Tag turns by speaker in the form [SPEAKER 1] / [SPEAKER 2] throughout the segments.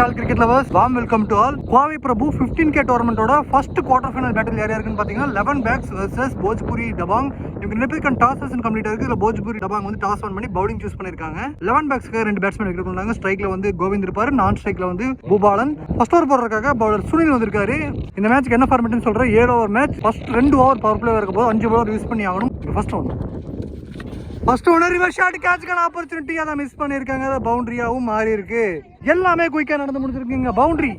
[SPEAKER 1] All cricket lovers, warm welcome to all. Huawei Prabhu 15K tournament-ஓட first quarter final battle யார் யாருக்குன்னு பாத்தீங்கன்னா 11 backs versus Bhojpuri Dabang. இவங்க ரெண்டு பேருக்கு டாஸ் கம்ப்ளீட் ஆயிருக்கு. இதுல Bhojpuri Dabang வந்து டாஸ் ஒன் பண்ணி பவுலிங் சூஸ் பண்ணிருக்காங்க. 11 பேக்ஸ்க்கு ரெண்டு பேட்ஸ்மேன் விக்கெட் பண்ணாங்க. ஸ்ட்ரைக்ல வந்து கோவிந்த் இருப்பாரு, நான் ஸ்ட்ரைக்ல வந்து பூபாலன். ஃபர்ஸ்ட் ஓவர் போடுறதுக்காக பவுலர் சுனில் வந்திருக்காரு. இந்த மேட்ச்க்கு என்ன ஃபார்மேட்னு சொல்றேன். 7 over match. First 2 over power play இருக்க போது 5 ஓவர் யூஸ் பண்ணி ஆகணும். ஃபர்ஸ்ட் ஒன் ரிவர்ஸ் ஷாட் கேட்ச்க்கான ஆப்பர்ச்சுனிட்டி அதை மிஸ் பண்ணிருக்காங்க. அது பவுண்டரியாவும் மாறி இருக்கு. எல்லாமே குயிக்கா நடந்து முடிஞ்சிருக்குங்க. Boundary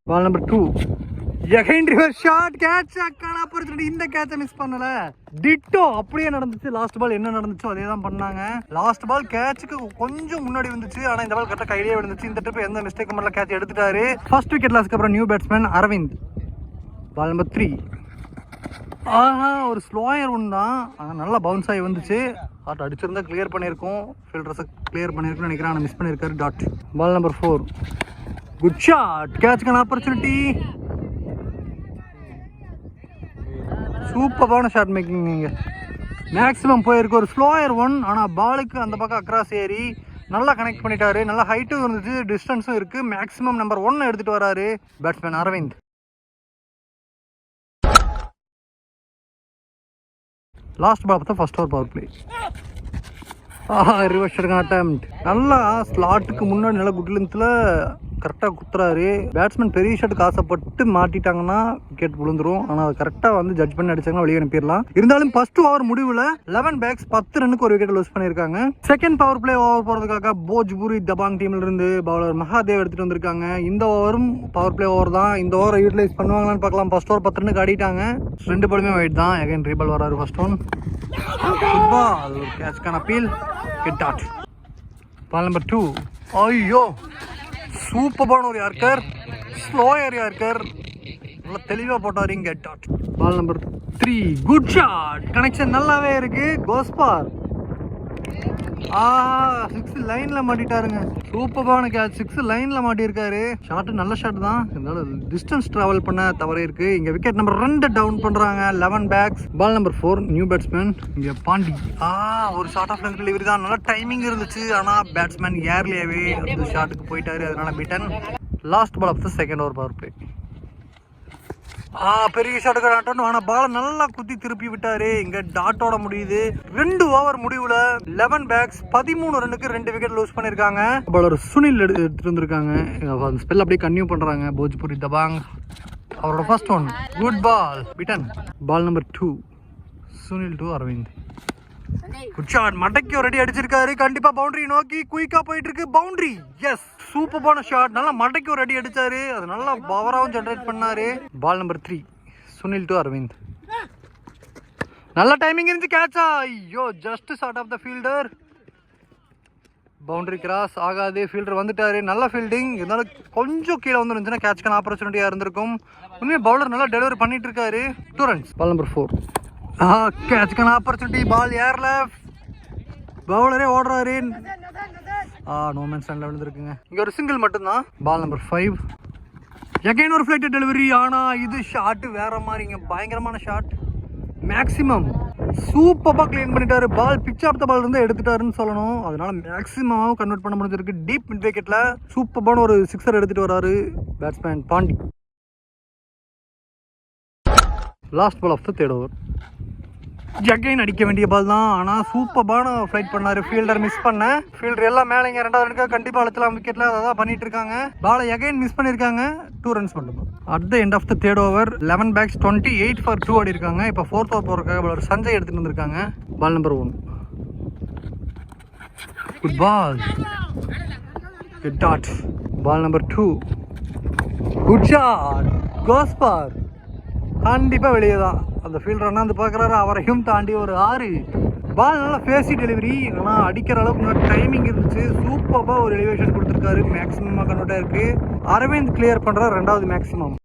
[SPEAKER 1] ball number 2 again reverse shot கேட்ச்க்கான ஆப்பர்ச்சுனிட்டி. இந்த கேட்சை மிஸ் பண்ணல. டிட்டோ அப்படியே நடந்துச்சு. லாஸ்ட் பால் என்ன நடந்துச்சோ அதே தான் பண்ணாங்க. லாஸ்ட் பால் கேட்சுக்கு கொஞ்சம் முன்னாடி வந்துச்சு. ஆனா இந்த பால் கரெக்டா கையிலே விழுந்துச்சு. இந்த ட்ரிப் எந்த மிஸ்டேக்கும் பண்ணல. கேட்ச் எடுத்துட்டாரு. ஃபர்ஸ்ட் விக்கெட் லாஸ்க்கு அப்புறம் new batsman Aravind. Ball number 3 ஒரு ஸ்லோயர் ஒன்று தான். நல்லா பவுன்ஸ் ஆகி வந்துச்சு. ஹார்ட் அடிச்சிருந்தா கிளியர் பண்ணியிருக்கோம். ஃபீல்டர்ஸை கிளியர் பண்ணியிருக்குன்னு நினைக்கிறேன். ஆனால் மிஸ் பண்ணியிருக்காரு. Dot. Ball number 4 good shot கேட்ச்க்கான ஆப்பர்ச்சுனிட்டி. சூப்பரான ஷாட் மேக்கிங். இங்கே மேக்ஸிமம் போயிருக்கு. ஒரு ஸ்லோயர் ஒன். ஆனால் பாலுக்கு அந்த பக்கம் அக்ராஸ் ஏறி நல்லா கனெக்ட் பண்ணிட்டாரு. நல்லா ஹைட்டும் இருந்துச்சு, டிஸ்டன்ஸும் இருக்குது. மேக்ஸிமம் நம்பர் 1 எடுத்துகிட்டு வராரு பேட்ஸ்மேன் அரவிந்த். லாஸ்ட் பால் பார்த்தா first over power play. Reverse attempt. நல்லா ஸ்லாட்டுக்கு முன்னாடி நல்லா குட் லென்த்தில் கரெக்டாக குத்துறாரு. பேட்ஸ்மேன் பெரிய ஷாட்டுக்கு ஆசைப்பட்டு மாட்டிட்டாங்கன்னா விக்கெட் விழுந்துரும். ஆனால் அது கரெக்டாக வந்து ஜட்ஜ் பண்ணி அடிச்சாங்கன்னா வெளியே அனுப்பிடலாம். இருந்தாலும் ஃபர்ஸ்ட் ஓவர் முடிவில் 11 பேக்ஸ் 10 ரன்னுக்கு ஒரு விக்கெட் லூஸ் பண்ணியிருக்காங்க. செகண்ட் பவர் பிளே ஓவர் போகிறதுக்காக Bhojpuri Dabang டீம்ல இருந்து பவுலர் மகாதேவ் எடுத்துட்டு வந்திருக்காங்க. இந்த ஓவரும் பவர் பிளே ஓவர் தான். இந்த ஓவரை யூட்டிலைஸ் பண்ணுவாங்களான்னு பார்க்கலாம். ஃபர்ஸ்ட் ஓவர் 10 ரன்னுக்கு ஆடிட்டாங்க. 2 பாலுமே வைட் தான். அகைன் ரீபால் வராரு. ஃபர்ஸ்ட் ஒன் ஃபுட்பால் கேட்ச்க்கான appeal. Get out. Ball number 2 ஐயோ சூப்பரான ஒரு யார்கர். Slower yorker. நல்லா தெளிவாக போட்டார். Get out. Ball number 3 good shot. Connection நல்லாவே இருக்கு. கோஸ்பார் 6 லைன்ல மாட்டிட்டாருங்க. சூப்பரான கேட்ச். 6 லைன்ல மாட்டிருக்காரு. ஷாட் நல்ல ஷாட் தான். இருந்தாலும் டிஸ்டன்ஸ் டிராவல் பண்ண தவறே இருக்கு. இங்க விக்கெட் நம்பர் 2 டவுன் பண்றாங்க. 11 Packs. Ball number 4 new batsman இங்க பாண்டி. ஒரு ஷார்ட் ஆஃப் லென்த் டெலிவரி தான். நல்லா டைமிங் இருந்துச்சு. ஆனா பேட்ஸ்மேன் ஏர்லியாவே அந்த ஷாட்டுக்கு போயிட்டாரு. அதனால beaten. Last ball of the second over power play. பெரிய ஷாட்டுக்கு டாட். ஆனால் பாலை நல்லா குத்தி திருப்பி விட்டாரு. இங்க டாட்டோட முடியுது. 2 ஓவர் முடிவுல 11 பேக்ஸ் 13 ரன்னுக்கு 2 விக்கெட் லூஸ் பண்ணிருக்காங்க. பவுலர் சுனில் எடுத்துட்டு வந்திருக்காங்க. ஸ்பெல் அப்படியே கன்டினியூ பண்றாங்க. Bhojpuri Dabang அவரோட first one good ball beaten. Ball number 2 Sunil to Aravind. Good shot. மடக்கி ஒரு அடி அடிச்சிருக்காரு. கண்டிப்பா பவுண்டரி நோக்கி குயிக்கா போயிட்டு இருக்கு. பவுண்டரி. எஸ் சூப்பரான ஷாட். நல்லா மடக்கி ஒரு அடி அடிச்சாரு. அது நல்லா பவராகவும் ஜெனரேட் பண்ணாரு. Ball number 3 Sunil to Aravind. நல்ல டைமிங் இருந்துச்சு. கேட்சா ஐயோ just short of the fielder. Boundary cross ஆகாது. ஃபீல்டர் வந்துட்டாரு. நல்ல ஃபீல்டிங். இருந்தாலும் கொஞ்சம் கீழே வந்துருந்துச்சுன்னா கேட்ச்க்கான ஆப்பர்ச்சுனிட்டியா இருந்திருக்கும். உண்மையை பவுலர் நல்லா டெலிவரி பண்ணிட்டு இருக்காரு. 2 ரன்ஸ். பால் நம்பர் 4 கேட்ச்க்கான ஆப்பர்ச்சுனிட்டி. பால் ஏர்ல பவுலரே ஓடுறாரு. நோ மேன்ஸ் லைன்ல விழுந்துருக்குங்க. இங்க ஒரு சிங்கிள் மட்டும்தான். பால் நம்பர் 5 எகைன் ஒரு ஃபிளைட் டெலிவரி. ஆனா இது ஷாட் வேற மாதிரிங்க. பயங்கரமான ஷாட். மேக்ஸிமம் சூப்பராக கிளீன் பண்ணிட்டாரு. பால் பிச் ஆஃப் த பால் இருந்து எடுத்துட்டாருன்னு சொல்லணும். அதனால மேக்ஸிமம் கன்வெர்ட் பண்ண முடிஞ்சிருக்கு. டீப் மிட் விக்கெட்ல சூப்பரான ஒரு 6 எடுத்துட்டு வராரு batsman Pandi. Last ball of the third over. ஜக்கைன் அடிக்க வேண்டிய பால் தான். ஆனால் சூப்பரான ஃப்ளைட் பண்ணாரு. ஃபீல்டர் மிஸ் பண்ண. ஃபீல்டர் எல்லாம் மேலே இங்கே 2வது ரனுக்கு கண்டிப்பாக அழுத்தலாம் விக்கெட்டில். அதை தான் பண்ணிட்டு இருக்காங்க. பாலை எகைன் மிஸ் பண்ணியிருக்காங்க. 2 ரன்ஸ் மட்டும். At the end of the third over 11 Packs 28 for 2 ஆடி இருக்காங்க. இப்போ 4th ஓவர் போகிறதுக்காக ஒரு சஞ்சய் எடுத்துட்டு வந்திருக்காங்க. Ball number 1 good ball good dot. Ball number 2 good shot. கோஸ்பார் கண்டிப்பாக வெளியே தான். அந்த ஃபீல்டர் அண்ணாந்து பார்க்குறாரு. அவரையும் தாண்டி ஒரு 6. பால் நல்லா ஃபேஸி டெலிவரி. ஆனால் அடிக்கிற அளவுக்கு நல்லா டைமிங் இருந்துச்சு. சூப்பராக ஒரு எலிவேஷன் கொடுத்துருக்காரு. மேக்ஸிமமாக கன்வெர்ட் ஆயிருக்கு. அரவிந்த் கிளியர் பண்ணுற 2வது maximum.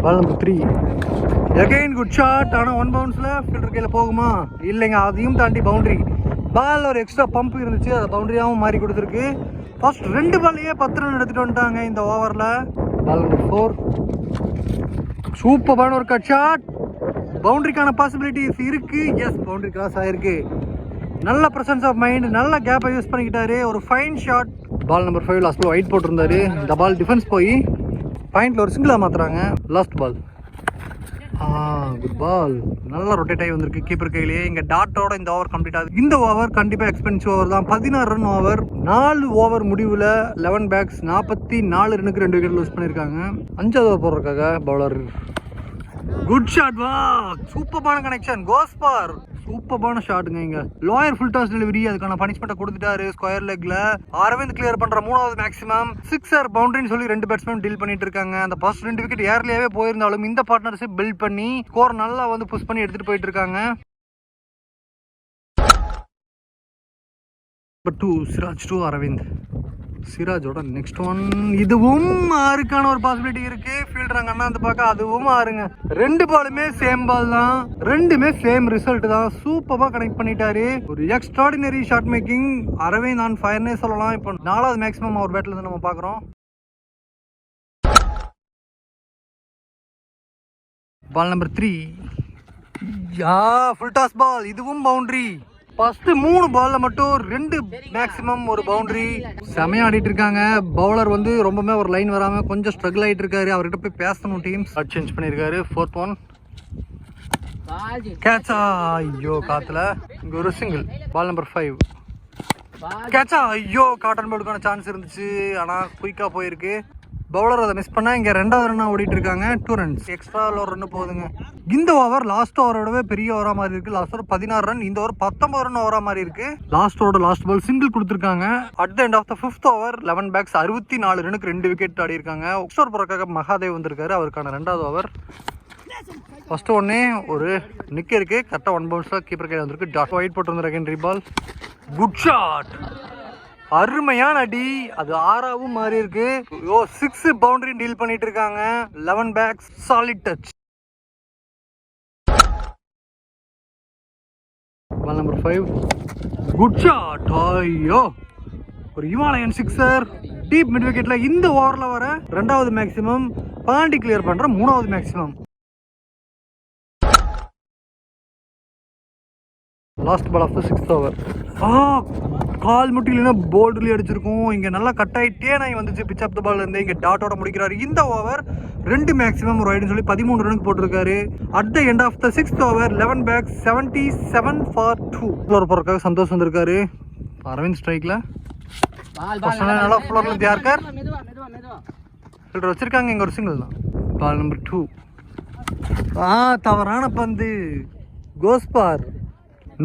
[SPEAKER 1] Ball number 3 again good shot. ஆனால் 1 பவுன்ஸில் ஃபீல்டர் கையில் போகுமா? இல்லைங்க. அதையும் தாண்டி பவுண்டரி. பால் ஒரு எக்ஸ்ட்ரா பம்ப் இருந்துச்சு. அதை பவுண்டரியாகவும் மாறி கொடுத்துருக்கு. ஃபர்ஸ்ட் 2 பால்லையே 10 ரன் எடுத்துட்டு வந்துட்டாங்க இந்த ஓவரில். பால் நம்பர் 4 சூப்பரான ஒரு கட் ஷாட். பவுண்டரிக்கான பாசிபிலிட்டிஸ் இருக்கு. எஸ், பவுண்டரி கிராஸ் ஆயிருக்கு. நல்ல பிரசன்ஸ் ஆஃப் மைண்ட், நல்ல கேப்பை யூஸ் பண்ணிக்கிட்டாரு. ஒரு fine shot. Ball number 5 last ball wide போட்டிருந்தாரு. இந்த பால் டிஃபென்ஸ் போய் பாயிண்ட்ல ஒரு சிங்கிளாக மாற்றுறாங்க. Last ball. Good ball. நல்லா ரொட்டேட் ஆகி வந்திருக்கு கீப்பர் கையிலேயே. இங்கே டாட்டோட இந்த ஓவர் கம்ப்ளீட் ஆகுது. இந்த ஓவர் கண்டிப்பாக எக்ஸ்பென்சிவ் ஓவர் தான். 16 ரன் ஓவர். 4 ஓவர் முடிவில் 11 பேக்ஸ் 44 ரன்னுக்கு 2 விக்கெட் லூஸ் பண்ணியிருக்காங்க. 5வது ஓவர் போடுறதுக்காக பவுலர். Good shot. வா, சூப்பரான கனெக்ஷன். Goes for. சூப்பரான ஷாட்டுங்க. இங்க லோயர் ஃபுல் டாஸ் டெலிவரி, அதுக்கான பனிஷ்மெண்ட்டை கொடுத்துட்டாரு ஸ்கொயர் லெக்ல. அரவிந்த் கிளியர் பண்ற 3வது மேக்ஸிமம். 6 பவுண்டரின்னு சொல்லி 2 பேட்ஸ்மேன் டீல் பண்ணிட்டு இருக்காங்க. அந்த ஃபர்ஸ்ட் 2 விக்கெட் ஏர்லியாவே போயிருந்தாலும் இந்த பார்ட்னர்ஷிப் பில்ட் பண்ணி ஸ்கோர் நல்லா வந்து புஷ் பண்ணி எடுத்துட்டு போயிட்டு இருக்காங்க. பட் 2 சிராஜ் 2 அரவிந்த். சிராஜோட நெக்ஸ்ட் ஒன். இதுவும் 6க்கான ஒரு பாசிபிலிட்டி இருக்கு. ஃபீல்டர் அண்ணா அந்த பக்கம், அதுவும் 6ங்க. 2 பாலுமே சேம் பால் தான், 2மே சேம் ரிசல்ட் தான். சூப்பரா கனெக்ட் பண்ணிட்டாரு. ஒரு extraordinary shot making. Aravind on ஃபயர்னே சொல்லலாம். இப்போ 4வது மேக்ஸிமம் அவர் பேட்ல இருந்து நம்ம பாக்குறோம். Ball number 3. Full toss ball. இதுவும் பவுண்டரி. ஃபர்ஸ்ட் 3 பால்ல மட்டும் 2 மேக்ஸிமம் ஒரு பவுண்டரி. செமையா ஆடிட்டு இருக்காங்க. பவுலர் வந்து ரொம்பவே ஒரு லைன் வராம கொஞ்சம் ஸ்ட்ரகிள் ஆயிட்டு இருக்காரு. அவர்கிட்ட போய் பேசணும். டீம்ஸ் சேஞ்ச் பண்ணிருக்காரு. 4th one. கேட்சா. ஐயோ, காத்துல இங்க ஒரு சிங்கிள். Ball number 5. கேட்சா. ஐயோ, காட்டன் பாலுக்கான சான்ஸ் இருந்துச்சு, ஆனா குயிக்கா போயிருக்கு. பவுலர் அதை மிஸ் பண்ணா. இங்க 2வது ரன்னா ஓடிட்டு இருக்காங்க. 2 ரன்ஸ் எக்ஸ்ட்ரா ஒரு ரன் போகுதுங்க. இந்த ஓவர் லாஸ்ட் ஓவரோடவே பெரிய ஓவரா மாதிரி இருக்கு. லாஸ்ட் ஓவர் 16 ரன், இந்த ஓவர் 19 ரன் ஓவரா மாதிரி இருக்கு. Last over last ball single கொடுத்துருக்காங்க. At the end of the 5th over 11 packs 64 ரனுக்கு 2 விக்கெட் ஆடி இருக்காங்க. ஓவர் போறதுக்காக மகாதேவ் வந்திருக்காரு. அவருக்கான 2வது ஓவர். ஃபர்ஸ்ட் ஒன்னே ஒரு நிக்க இருக்கு. கரெக்டா 1 பவுன்ஸ்ல கீப்பர் கையில வந்திருக்கு. டாட் ஒயிட் போட்டு வந்து செகண்டரி பால். Good shot. அருமையான அடி. அது 6ஆவும் மாறி இருக்கு. 6 பவுண்டரி டீல் பண்ணிட்டு இருக்காங்க. 11 packs solid touch. Ball number 5. Good shot. ஐயோ, ஒரு இமாலயன் சிக்ஸர் டீப் மிட் விக்கெட்ல. இந்த ஓவர்ல வர 2வது மேக்ஸிமம். பாண்டி கிளியர் பண்ற 3வது maximum. Last ball of the 6th over. கால் மட்டும் இல்லைன்னா போல்டுலேயே அடிச்சிருக்கும். இங்கே நல்லா கட் ஆகி டேனாகி வந்துச்சு பிச் ஆஃப் த பால் இருந்து. இங்கே டாட்டோட முடிக்கிறாரு. இந்த ஓவர் 2 மேக்ஸிமம் ஒரு ரைடுன்னு சொல்லி 13 ரனுக்கு போட்டிருக்காரு. At the end of the 6th over 11 Packs 77 for 2. ஃப்ளோர் போறதுக்காக சந்தோஷ் வந்திருக்காரு. அரவிந்த் ஸ்ட்ரைக்ல நல்லா ஃப்ளோர்ல தியார்கர் ஃபில்டர் வச்சிருக்காங்க. இங்கே ஒரு சிங்கிள் தான். Ball number 2. தவறான பந்து. கோஸ்பார்.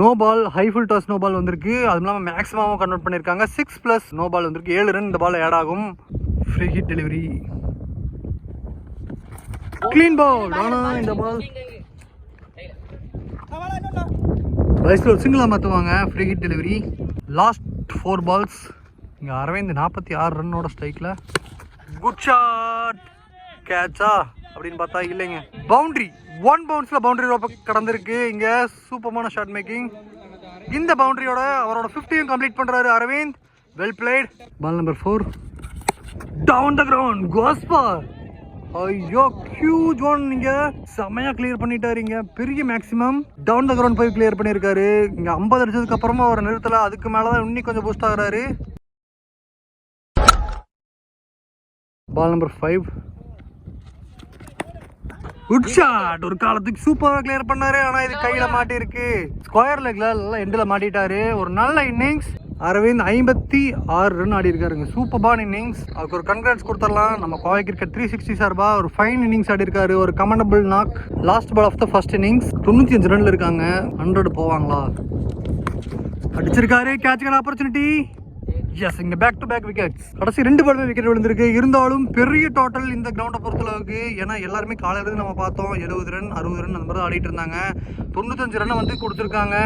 [SPEAKER 1] No ball. High full toss no ball வந்திருக்கு. அதுவும் இல்லாமல் மேக்ஸிமம் கன்வெர்ட் பண்ணியிருக்காங்க. 6+ நோ பால் வந்திருக்கு. 7 ரன் இந்த பால் ஆட் ஆகும். Free hit delivery. Clean ball. ஆனால் இந்த பால் வயசில் ஒரு சிங்கிளாக மாற்றுவாங்க. Free hit delivery. Last 4 balls. இங்கே அரவிந்த் 46 ரன்னோட ஸ்ட்ரைக்கில். Good shot. கேட்சா அப்படின்னு பார்த்தா இல்லைங்க. பவுண்டரி. 1 பவுன்ஸ்ல பவுண்டரி ரோப்ப கடந்திருக்கு. இங்க சூப்பரான ஷாட் மேக்கிங். இந்த பவுண்டரியோட அவரோட 50யும் கம்ப்ளீட் பண்றாரு Aravind. Well played. Ball number 4. Down the ground. Goes far. ஐயோ, ஹியூஜ் ஒன். இங்க செமையா கிளியர் பண்ணிட்டாரு. இங்க பெரிய மேக்ஸிமம் டவுன் த கிரவுண்ட் போய் கிளியர் பண்ணிருக்காரு. இங்க 50 அடிச்சதுக்கு அப்புறமா அவர் நிறுத்தல. அதுக்கு மேலதான் இன்னும் கொஞ்சம் பூஸ்ட் ஆகுறாரு. Ball number 5. Good shot. ஒரு காலத்துக்கு சூப்பரா கிளியர் பண்ணாரு. ஆனா இது கையில மாட்டி இருக்கு. ஸ்கொயர் லெக்ல எண்ட்ல மாட்டிட்டாரு. ஒரு நல்ல இன்னிங்ஸ். அரவிந்த் 56 ரன் ஆடி இருக்காருங்க. சூப்பரான இன்னிங்ஸ். அதுக்கு ஒரு கன்கிராட்ஸ் கொடுத்துடலாம். நம்ம கோவை கிரிக்கெட் 360 சார்பா ஒரு ஃபைன் இன்னிங்ஸ் ஆடி இருக்காரு. ஒரு commendable knock. Last ball of the first innings. 95 ரன்ல இருக்காங்க. 100 போவாங்களா? அடிச்சிருக்காரு. கேட்சுக்கான ஆப்பர்ச்சுனிட்டி. எஸ், இங்க பேக் டு பேக் விக்கெட்ஸ். கடைசி 2 பாலுமே விக்கெட் விழுந்திருக்கு. இருந்தாலும் பெரிய டோட்டல் இந்த கிரவுண்டை பொறுத்தளவுக்கு. ஏன்னா எல்லாருமே காலையில இருந்து நம்ம பார்த்தோம் 70 ரன் 60 ரன் அந்த மாதிரி தான் ஆடிட்டு இருந்தாங்க. 95 ரன் வந்து கொடுத்துருக்காங்க.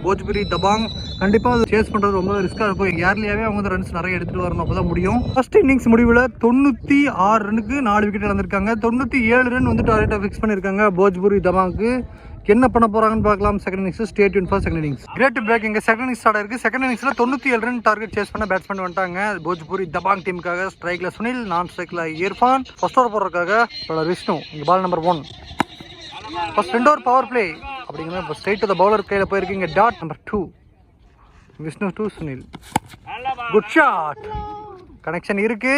[SPEAKER 1] போஜ்புரி தபாங் கண்டிப்பா அது சேஸ் பண்றது ரொம்ப ரிஸ்கா இருக்கும். ஏர்லியாவே அவங்க ரன்ஸ் நிறைய எடுத்துட்டு வரணும், அப்பதான் முடியும். ஃபர்ஸ்ட் இன்னிங்ஸ் முடிவில் 96 ரனுக்கு 4 விக்கெட் இழந்திருக்காங்க. 97 ரன் வந்து டார்கெட்டை ஃபிக்ஸ் பண்ணிருக்காங்க போஜ்புரி தபாங்க்கு. என்ன பண்ண போறாங்கன்னு பார்க்கலாம். Second innings stay tuned for second innings. Great break. இங்க செகண்ட் இன்னிங்ஸ் ஸ்டார்ட் ஆயிருக்கு. செகண்ட் இன்னிங்ஸ்ல 97 ரன் டார்கெட் சேஸ் பண்ண பேட்ஸ்மேன் வந்துட்டாங்க. போஜ்புரி தபாங் டீமுக்காக ஸ்ட்ரைக்ல சுனில், நான் ஸ்ட்ரைக்ல இர்ஃபான். ஃபர்ஸ்ட் ஓவர் போடுறதுக்காக விஷ்ணு. இங்க ball number 1. First 2 over power play அப்படிங்கிற இப்போ ஸ்ட்ரைட் டு த பவுலர் கையில் போயிருக்கீங்க. Dot number 2 Vishnu to Sunil. Good shot. Connection இருக்கு.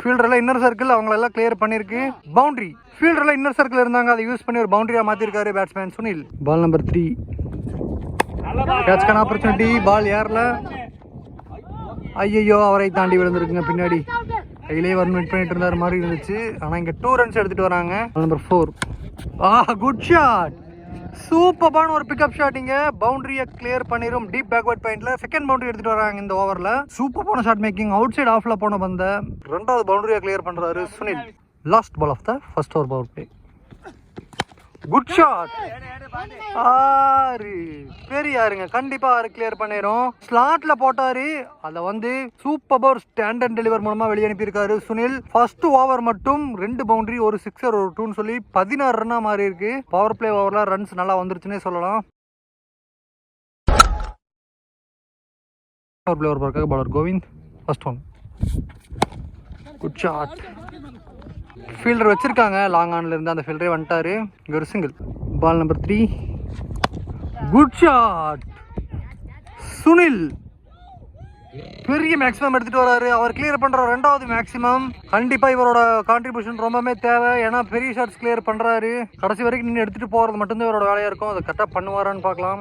[SPEAKER 1] ஃபீல்டரெல்லாம் இன்னர் சர்க்கிள் அவங்களெல்லாம் கிளியர் பண்ணியிருக்கு. பவுண்டரி. ஃபீல்டரெல்லாம் இன்னர் சர்க்கிள் இருந்தாங்க, அதை யூஸ் பண்ணி ஒரு பவுண்டரியாக மாற்றிருக்காரு பேட்ஸ்மேன் சுனில். பால் நம்பர் 3 கேட்ச்கான ஆப்பர்ச்சுனிட்டி. பால் ஏறல. ஐயோ அவரை தாண்டி விழுந்துருக்குங்க. பின்னாடி கையிலே வெயிட் பண்ணிட்டு இருந்தார் மாதிரி இருந்துச்சு. ஆனால் இங்கே 2 ரன்ஸ் எடுத்துகிட்டு வராங்க. Number 4 good shot. சூப்பரான ஒரு பிக்கப் ஷாட். இங்க பவுண்டரியை கிளியர் பண்ணிரும். டீப் பேக்வர்ட் பாயிண்ட்ல செகண்ட் பவுண்டரி எடுத்துட்டு வராங்க இந்த ஓவர்ல. சூப்பரான ஷாட் மேக்கிங். அவுட் சைடு ஆஃப்ல போன பந்த ரெண்டாவது பவுண்டரியை கிளியர் பண்றாரு Sunil. Last ball of the first over power play. Good shot. 6 பெரியாருங்க. கண்டிப்பா 6 கிளியர் பண்ணிரும். ஸ்லாட்ல போட்டாரு. அதை வந்து சூப்பர் ஸ்டாண்டர்ட் டெலிவர் மூலமா வெளியே அனுப்பியிருக்காரு சுனில். ஃபர்ஸ்ட் ஓவர் மட்டும் 2 பவுண்டரி, ஒரு சிக்ஸர், ஒரு 2ன்னு சொல்லி 16 ரன்னா மாறி இருக்கு. பவர் பிளே ஓவர்ல ரன்ஸ் நல்லா வந்துருச்சுன்னே சொல்லலாம். பவர் பிளே ஓவர் பார்க்க bowler Govind. First one. Good shot. Fielder வச்சிருக்காங்க லாங் ஆன்ல இருந்து. அந்த ஃபீல்டரே வந்துட்டாரு. இங்க ஒரு single. Ball number 3 good shot. Sunil பெரிய மேக்ஸிமம் எடுத்துட்டு வராரு. அவர் கிளியர் பண்ற ரெண்டாவது மேக்ஸிமம். கண்டிப்பா இவரோட கான்ட்ரிபியூஷன் ரொம்பவே தேவை. ஏன்னா பெரிய ஷாட்ஸ் கிளியர் பண்றாரு. கடைசி வரைக்கும் நின்று எடுத்துட்டு போறது மட்டும்தான் இவரோட வேலையா இருக்கும். அதை கரெக்டா பண்ணுவாரான்னு பார்க்கலாம்.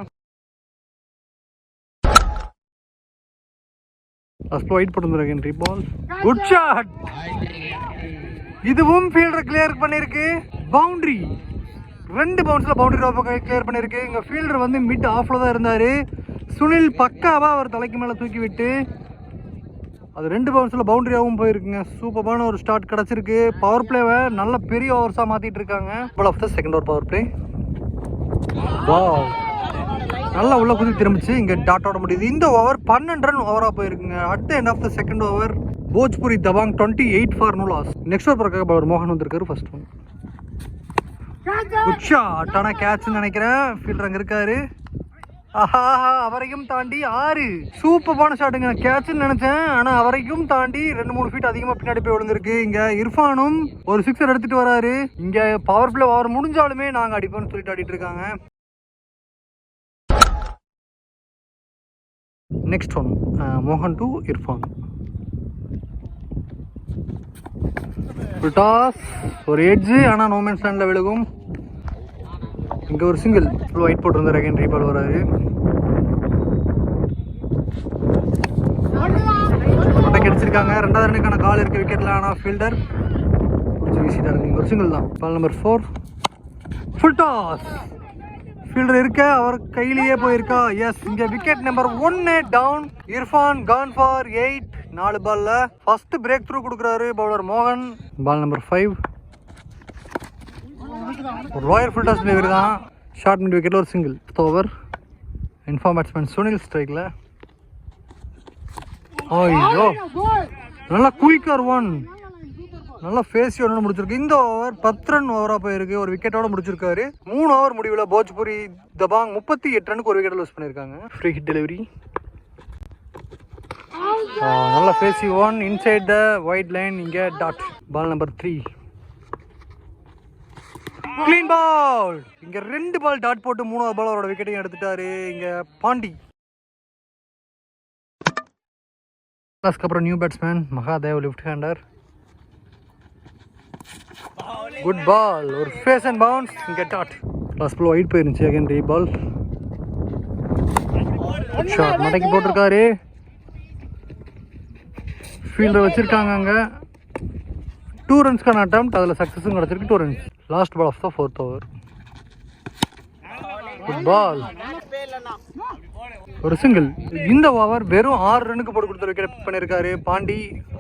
[SPEAKER 1] வெயிட் பண்ணுங்க. Ball good shot. இதுவும் ஃபீல்டர் கிளியர் பண்ணிருக்கு. பவுண்டரி. 2 பவுன்ஸ்ல பவுண்டரி கிளியர் பண்ணிருக்கு. இங்க ஃபீல்டர் வந்து மிட் ஆஃப்ல தான் இருந்தாரு. சுனில் பக்காவா அவர் தலைக்கு மேல தூக்கி விட்டு அது 2 பவுன்ஸ்ல பவுண்டரியாவும் போயிருக்குங்க. சூப்பரான ஒரு ஸ்டார்ட் கிடைச்சிருக்கு. பவர் பிளேவை நல்ல பெரிய ஓவர்ஸா மாத்திட்டு இருக்காங்க. Ball of the second over power play. Wow, நல்லா உள்ள குதி திரும்பிச்சு. இங்க டாட் ஆட முடியுது. இந்த ஓவர் 12 ரன் ஓவரா போயிருக்குங்க. At the end of the second over Bhojpuri Dabangg 28 for no loss. Next over பக்கம் பவர் மோகன் வந்திருக்காரு. First one. Good shot. ஆனா கேட்ச்னு நினைக்கிறேன். ஃபீல்டர் அங்க இருக்காரு. ஆஹா, அவரையும் தாண்டி 6 சூப்பரான ஷாட்டுங்க. கேட்ச்னு நினைச்சேன், ஆனா அவரையும் தாண்டி 2-3 ஃபீட் அதிகமா பின்னாடி போய் விழுந்திருக்கு. இங்க இர்ஃபானும் ஒரு சிக்ஸர் எடுத்துட்டு வராரு. இங்க பவர் பிளே ஓவர் முடிஞ்சாலுமே நாங்க அடிப்போம்னு சொல்லிட்டு ஆடிட்டு இருக்காங்க. நெக்ஸ்ட் ஒன் மோகன் டு இர்ஃபான். டாஸ் ஒரு எட்ஜ், ஆனா நோமேன் ஸ்டாண்ட்ல விழுகும். இங்க ஒரு சிங்கிள். ஒயிட் போட்டு இருந்தார். அகைன் ரீபால் வராரு. கிடைச்சிருக்காங்க. 2வது ரன்னுக்கான கால் இருக்கு விக்கெட்ல. ஆனா ஃபீல்டர் பிடிச்சி வீசிட்டாரு. இங்க ஒரு சிங்கிள் தான். Ball number 4 full toss. Fielder இருக்க, அவர் கையிலேயே போயிருக்கா. எஸ், இங்க wicket number 1 down. Irfan Khan for 8. 4 பால்ல ஃபர்ஸ்ட் பிரேக் த்ரூ கொடுக்குறாரு பவுலர் மோகன். பால் நம்பர் 5 ஒரு ராயல் ஃபுல் டாஸ் டெலிவரி தான். ஷார்ட் மிட் விக்கெட்ல ஒரு single. Over. In form batsman Sunil ஸ்ட்ரைக்ல. ஐயோ, நல்லா குயிக்கர் ஒன். நல்லா ஃபேஸி ஒன்று முடிச்சிருக்கு. இந்த ஓவர் 10 ரன் ஓவராக போயிருக்கு. ஒரு விக்கெட்டோட முடிச்சிருக்காரு. 3 ஓவர் முடிவில் போஜ்புரி தபாங் 38 ரனுக்கு ஒரு விக்கெட் லூஸ் பண்ணியிருக்காங்க. Free hit delivery. நல்ல ஃபேஸி one inside the white line. இங்கே dot. Ball number 3 clean ball. இங்க 2 பால் டாட் போட்டு 3வது பால் அவரோட விக்கெட்டையும் எடுத்துட்டாரு. இங்க பாண்டி. அப்புறம் new batsman Mahadev left hander. Good ball. ஒரு ஃபேஸ் அண்ட் பவுன்ஸ். இங்க டாட். லாஸ்ட் பால் ஒயிட் போயிருந்துச்சு. அகைன் ரீபால். ஷாட் மடக்கி போட்டிருக்காரு. ஃபீல்டர் வச்சிருக்காங்க அங்க. 2 ரன்ஸ்க்கான அட்டெம்ப்ட். அதில் சக்ஸஸும் கிடச்சிருக்கு. 2 ரன்ஸ். Last ball of the 4th over. Good ball. ஒரு சிங்கிள். இந்த ஓவர் வெறும் 6 ரனுக்கு போட்டு கொடுத்த விக்கெட் பண்ணியிருக்காரு Pandi.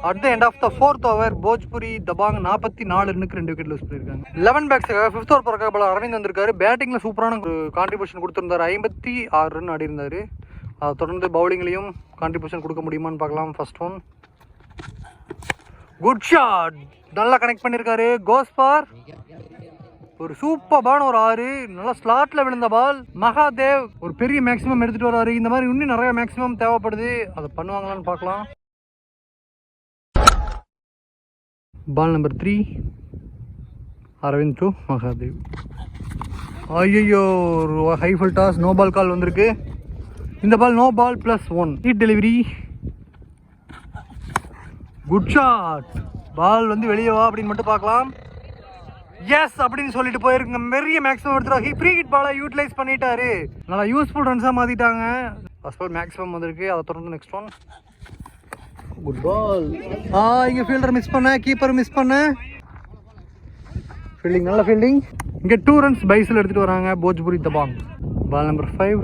[SPEAKER 1] At the end of the 4th over Bhojpuri Dabang 44 ரனுக்கு 2 விக்கெட் லூஸ் பண்ணியிருக்காங்க. 11 பேட்ஸ்க்காக 5th ஓவர் பிறக்க பால் அரவிந்த் வந்திருக்காரு. பேட்டிங்ல சூப்பரான கான்ட்ரிபியூஷன் கொடுத்திருந்தாரு. 56 ரன் ஆடி இருந்தாரு. அதை தொடர்ந்து பவுலிங்லையும் கான்ட்ரிபியூஷன் கொடுக்க முடியுமான்னு பார்க்கலாம். First one. Good shot. நல்லா கனெக்ட் பண்ணியிருக்காரு. கோஸ் ஃபார் ஒரு சூப்பரான ஒரு 6. நல்லா ஸ்லாட்ல விழுந்த பால். மகாதேவ் ஒரு பெரிய மேக்ஸிமம் எடுத்துட்டு வராரு. இந்த மாதிரி இன்னும் நிறைய மேக்ஸிமம் தேவைப்படுது. அதை பண்ணுவாங்களான்னு பார்க்கலாம். Ball number 3 Arvind to Mahadev. ஐயோ high full toss, no ball call வந்திருக்கு. இந்த ball no ball +1. Hit delivery, good shot. Ball வந்து வெளியே வா அப்படின்னு மட்டும் பார்க்கலாம். எஸ் அப்படின்னு சொல்லிட்டு போயிருக்குங்க. பெரிய மேக்ஸிமம் எடுத்துருவா. ஃப்ரீ ஹிட் பாலை யூட்டிலைஸ் பண்ணிட்டாரு. நல்லா யூஸ்ஃபுல் ரன்ஸாக மாற்றிட்டாங்க. ஃபர்ஸ்ட் பால் மேக்ஸிமம் வந்திருக்கு. அதை தொடர்ந்து நெக்ஸ்ட் ஒன் குட் பால். இங்கே ஃபீல்டர் மிஸ் பண்ண, கீப்பர் மிஸ் பண்ண. ஃபீல்டிங் நல்ல ஃபீல்டிங். இங்கே 2 runs பைஸில் எடுத்துகிட்டு வராங்க Bhojpuri Dabangg. Ball number 5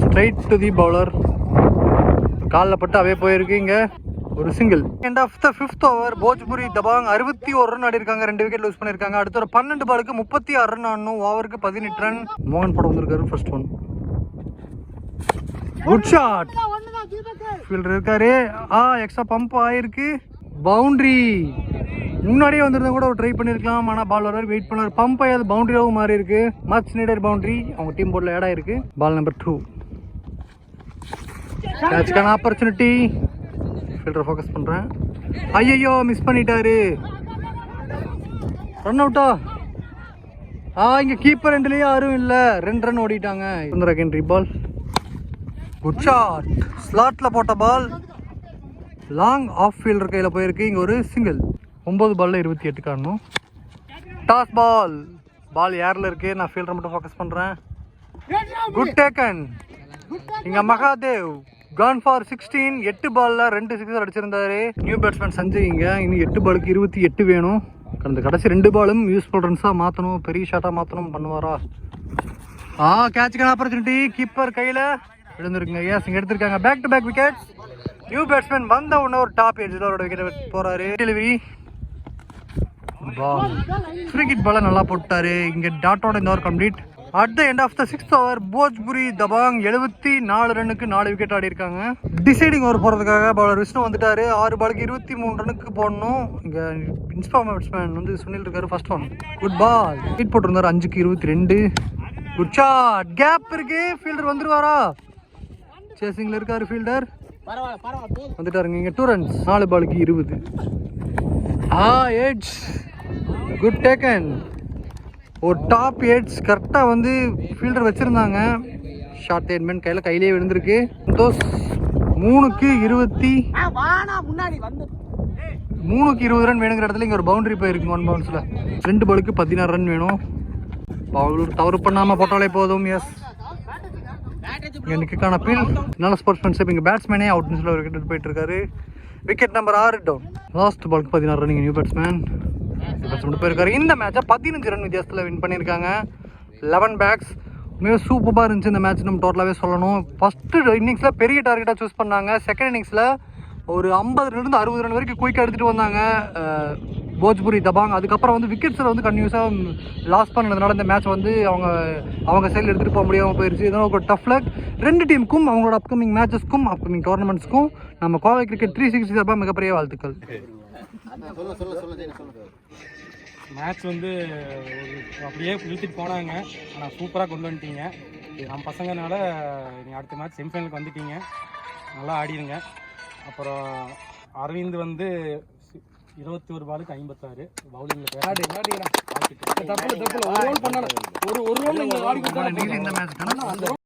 [SPEAKER 1] straight to the bowler. காலில் பட்டு அவே போயிருக்கு. இங்கே ஒரு single. End of the 5th over Bhojpuri Dabangg 61 run ஆடிருக்காங்க. 2 விக்கெட் லூஸ் பண்ணியிருக்காங்க. அடுத்த ஒரு 12 பாலுக்கு 36 ரன் ஆடணும். ஓவருக்கு 18 ரன். மோகன் படம் வந்திருக்காரு. First one good shot. Fielder இருக்காரு. எக்ஸ்ட்ரா பம்ப் ஆயிருக்கு. பவுண்டரி. முன்னாடியே வந்திருந்தா கூட ட்ரை பண்ணியிருக்கலாம். ஆனால் பால் வர வெயிட் பண்ணார். பம்ப் ஆகாது, பவுண்டரியாகவும் மாறி இருக்கு. Much needed boundary. அவங்க டீம் போர்டில் ஆட் ஆயிருக்கு. பால் நம்பர் 2 கேட்ச்க்கான ஆப்பர்ச்சுனிட்டி. ஃபீல்டர் ஃபோக்கஸ் பண்ணுறேன். ஐயோ மிஸ் பண்ணிட்டாரு. ரன் அவுட்டா? இங்கே கீப்பர் ரெண்டுலேயே யாரும் இல்லை. 2 ரன் ஓடிட்டாங்க. Secondary ball good shot. ஸ்லாட்டில் போட்ட பால் லாங் ஆஃப் ஃபீல்டர் கையில் போயிருக்கு. இங்கே ஒரு சிங்கிள். 9 பாலில் 28 காணணும். டாஸ் பால். பால் ஏரில் இருக்கு. நான் ஃபீல்டரை மட்டும் ஃபோக்கஸ் பண்ணுறேன். Good taken. இங்கே மகாதேவ் கான் ஃபார் 16. 8 பாலில் 2 சிக்ஸர் அடிச்சிருந்தாரு. New batsman Sanjay. இங்கே இன்னும் 8 பாலுக்கு 28 வேணும். கடந்த கடைசி 2 பாலும் யூஸ்ஃபுல் ரன்ஸாக மாற்றணும், பெரிய ஷாட்டாக மாற்றணும். பண்ணுவாரா? கேட்சுக்கான ஆப்பர்ச்சுனிட்டி. கீப்பர் கையில் விழுந்துருக்குங்க. எஸ் இங்கே எடுத்திருக்காங்க. Back to back wicket. New batsman வந்த உடனே ஒரு டாப் எட்ஜில் அவரோட விக்கெட் போகிறாரு. டெலிவரி பால். ஃப்ரீ ஹிட் பாலை நல்லா போட்டாரு. இங்கே டாட்டோட இந்த over complete. At the end of the 6th over Bhojpuri Dabang 74 ரன்னுக்கு 4 விக்கெட் ஆடி இருக்காங்க. டிசைடிங் ஓவர் போகிறதுக்காக பவுலர் விஷ்ணு வந்துட்டாரு. 6 பாலுக்கு 23 ரன்னுக்கு போடணும். இங்கே இன்ஸ்பார்ம் பேட்ஸ்மேன் வந்து சுனில் இருக்காரு. First one good ball. Hit போட்டிருந்தாரு. 5க்கு 22. Good shot. கேப் இருக்கு. ஃபீல்டர் வந்துருவாரா? சேசிங்ல இருக்காரு ஃபீல்டர். வந்துட்டாருங்க. இங்கே 2 runs. 4 பாலுக்கு 20. எட்ஜ். Good taken. ஒரு டாப் எட்ஜ் கரெக்டாக வந்து ஃபீல்டர் வச்சுருந்தாங்க. ஷார்ட் ஹேட்மேன் கையிலே விழுந்திருக்கு. 3க்கு 20 ரன் வேணுங்கிற இடத்துல இங்கே ஒரு பவுண்டரி போயிருக்கு. 1 பவுன்ஸில் 2 பாலுக்கு 16 ரன் வேணும். பவுலர் தவறு பண்ணாமல் போட்டாலே போதும். எஸ் இங்கே நிற்கான அப்பீல். நல்ல ஸ்போர்ட்ஸ்மேன்ஷிப். இங்கே பேட்ஸ்மேனே அவுட் நியூஸில் ஒரு விக்கெட் போயிட்டு இருக்காரு. Wicket number 6 down. லாஸ்ட் பாலுக்கு 16 ரன். நியூ பேட்ஸ்மேன் மட்டும் போயிருக்காரு. இந்த மேட்சை 15 ரன் வித்தியாசத்தில் வின் பண்ணியிருக்காங்க. 11 பேக்ஸ். மிக சூப்பராக இருந்துச்சு இந்த மேட்ச். நம்ம டோட்டலாகவே சொல்லணும். ஃபஸ்ட்டு இன்னிங்ஸில் பெரிய டார்கெட்டாக சூஸ் பண்ணாங்க. செகண்ட் இன்னிங்ஸில் ஒரு 50 60 ரன் வரைக்கும் குயிக்காக எடுத்துகிட்டு வந்தாங்க போஜ்புரி தபாங். அதுக்கப்புறம் வந்து விக்கெட்ஸில் வந்து கன்யூஸாக லாஸ் பண்ணதுனால இந்த மேட்ச் வந்து அவங்க சைடில் எடுத்துகிட்டு போக முடியாமல் போயிடுச்சு. இதனால் ஒரு டஃப் லக் 2 டீமுக்கும், அவங்களோட அப்கமிங் மேட்சஸ்க்கும் அப்கமிங் டோர்னமெண்ட்ஸ்க்கும் நம்ம கோவை கிரிக்கெட் 360 சார்பாக மிகப்பெரிய வாழ்த்துக்கள்.
[SPEAKER 2] மேட்ச் வந்து அப்படியே இழுத்துட்டு போனாங்க. ஆனால் சூப்பராக கொண்டு வந்துட்டீங்க. நம்ம பசங்கனால நீங்கள் அடுத்த மேட்ச் செமிஃபைனலுக்கு வந்துட்டீங்க. நல்லா ஆடிடுங்க. அப்புறம் அரவிந்த் வந்து 21 பாலுக்கு 56 பவுலிங்கில்
[SPEAKER 1] இந்த மேட்ச்